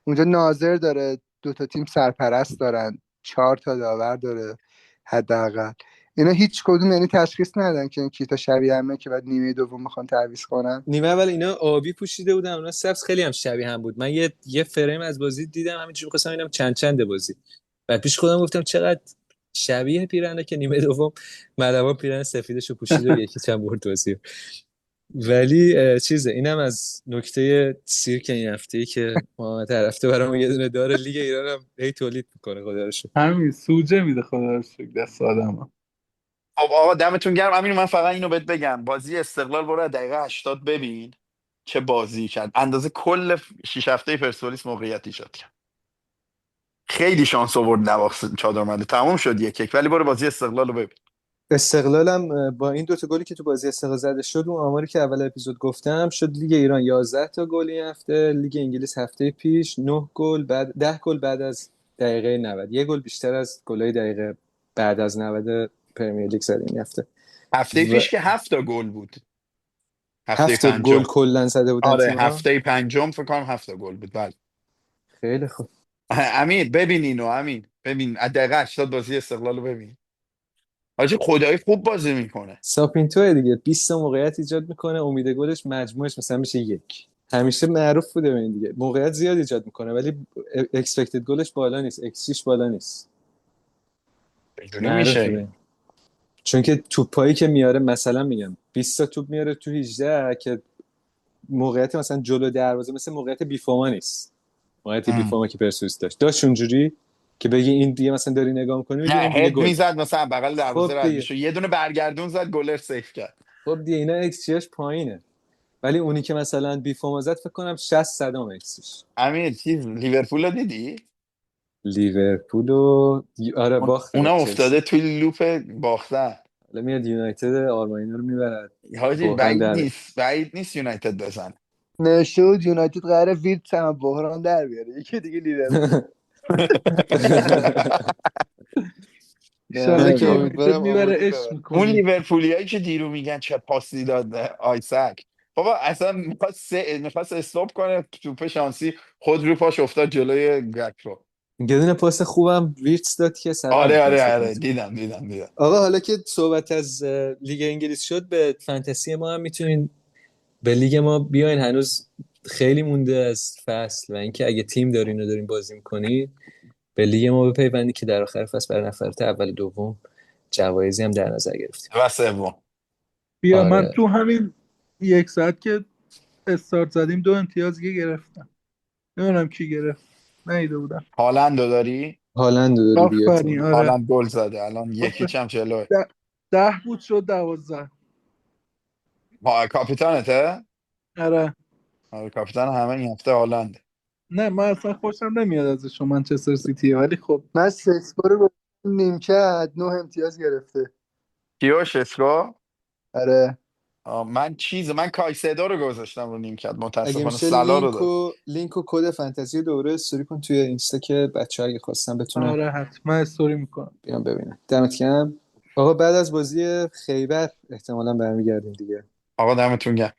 اونجا ناظر داره، دوتا تیم سرپرست دارن، 4 تا داور داره حداقل. اینا هیچ کدوم یعنی تشخیص ندادن که این کیتا شبیه همه که بعد نیمه دوم میخوان تعویض کنن. نیمه اول اینا آبی پوشیده بودن، اونا سبز، خیلی هم شبیه هم بود. من یه فریم از بازی دیدم، همینجوری می‌خواستم ببینم چند بازی. بعد پیش خودم گفتم چقدر شبیه پیرنه که نیمه دوم ملوان پیرن سفیدشو پوشید و یکی چند برد بازی. ولی چیزه، اینم از نکته سیرک این هفته‌ای که محمد هر هفته برام یه دونه داره. لیگ ایران هم هی تولید میکنه خدا رو شکر. همین سوجه میده خدا رو شکر دست آدم. خب آقا دمتون گرم. امین من فقط اینو بهت بگم، بازی استقلال برو از دقیقه 80 ببین چه بازی کرد. اندازه کل 6 هفته پرسپولیس موقعیت ایجاد کرد. خیلی شانس آورد نواخت چادرمنده، تموم شد 1-1. ولی برو بازی استقلال رو ببین. استقلالم با این دوتا گلی که تو بازی استقلال زده شد، اون آماری که اول اپیزود گفتم شد، لیگ ایران 11 تا گل این هفته، لیگ انگلیس هفته پیش 9 گل، بعد 10 گل بعد از دقیقه 90، یه گل بیشتر از گلای دقیقه بعد از 90 پرمیر لیگ زد این هفته. هفته و پیش که 7 تا گل بود. هفته 7 گل پنجم. کلا زده بودن آره تیم‌ها. هفته پنجم فکر کنم 7 تا گل بود. بله. خیلی خوب. امین ببین اینو، امین ببین از دقیقه 80 بازی استقلال رو ببین. حاجی خدایی خوب بازی میکنه. ساپینتو دیگه 20 تا موقعیت ایجاد میکنه، امید گلش مجموعش مثلا میشه 1. همیشه معروف بوده این دیگه، موقعیت زیاد ایجاد میکنه ولی اکسپکتد گلش بالا نیست، اکسیش بالا نیست. اینجوری معروفه میشه. به این. چون که توپایی که میاره، مثلا میگم 20 تا توپ میاره تو 18 که موقعیت مثلا جلو دروازه مثل موقعیت بیفاما نیست. موقعیت ام. بیفاما که پرسوس داشت اونجوری که بگی این دیگه مثلا داری نگاه میکنی نه میگی این دیگه هد گل. میزد مثلا بغل دروازه خب رد دیگه میشه، یه دونه برگردون زد گلر سیف کرد. خب دیگه اینا ایکس جیش پایینه. ولی اونی که مثلا بیفاما زد فکر کنم 60 صدام ایکسش. امیر چیز لیورپول رو دیدی؟ لیورپول آره باخت با اونم چلسی. افتاده توی لوپ باختن. حالا میاد یونایتد آرمانینا رو میبرد. حاجی بحران بعید در نیست، بعید نیست یونایتد بزن. نوشته بود یونایتد قراره ویرتس هم بحران در بیاره، یکی دیگه لیورپول. نه ایشالله من که که بابا. یونایتد امیدوارم میبره آموزی عشق ببر. اون میکنی. لیورپولیایی که دیرو میگن چه پاسی داد آیسک، بابا اصلا میخواست استوب کنه، توپ شانسی خود رو پاش افتاد جلوی گک رو. یه دونه پاس خوبم ویرتس داد که سلام آره میتونست آره بکنه. آره دیدم. آقا حالا که صحبت از لیگ انگلیس شد، به فانتزی ما هم میتونین، به لیگ ما بیاین، هنوز خیلی مونده از فصل و اینکه اگه تیم دارین و دارین بازی میکنید به لیگ ما بپیوندید که در آخر فصل برای نفرات اول و دوم جوایزی هم در نظر گرفتیم. و سوم. بیا من آره تو همین 1 ساعت که استارت زدیم 2 امتیاز دیگه گرفتم. نمیدونم کی گرفت، نیده بودم. هالند رو داری؟ هالند رو داری دیگه آفرین احتمالاً. آره. هالند گل زده الان، یکی چم جلوه. 10 بود شد 12. کاپیتانته؟ آره. آره کاپیتان همه این هفته هالنده. نه من اصلا خوشم نمیاد ازشون منچستر سیتی، ولی خب من سسکو رو گفتم نیمکت 9 امتیاز گرفته. کیو شسکو؟ آره. من کایسدو رو گذاشتم رو نیمکت، اگه متاسفانه میشه سلا رو داد. لینک و کد فانتزی دوره استوری کن توی اینستا که بچه‌ها اگه خواستن بتونن آره حتما استوری میکنم. بیان ببینن. دمت گرم. آقا بعد از بازی خیبر احتمالاً برمیگردیم دیگه. آقا دمتون گرم.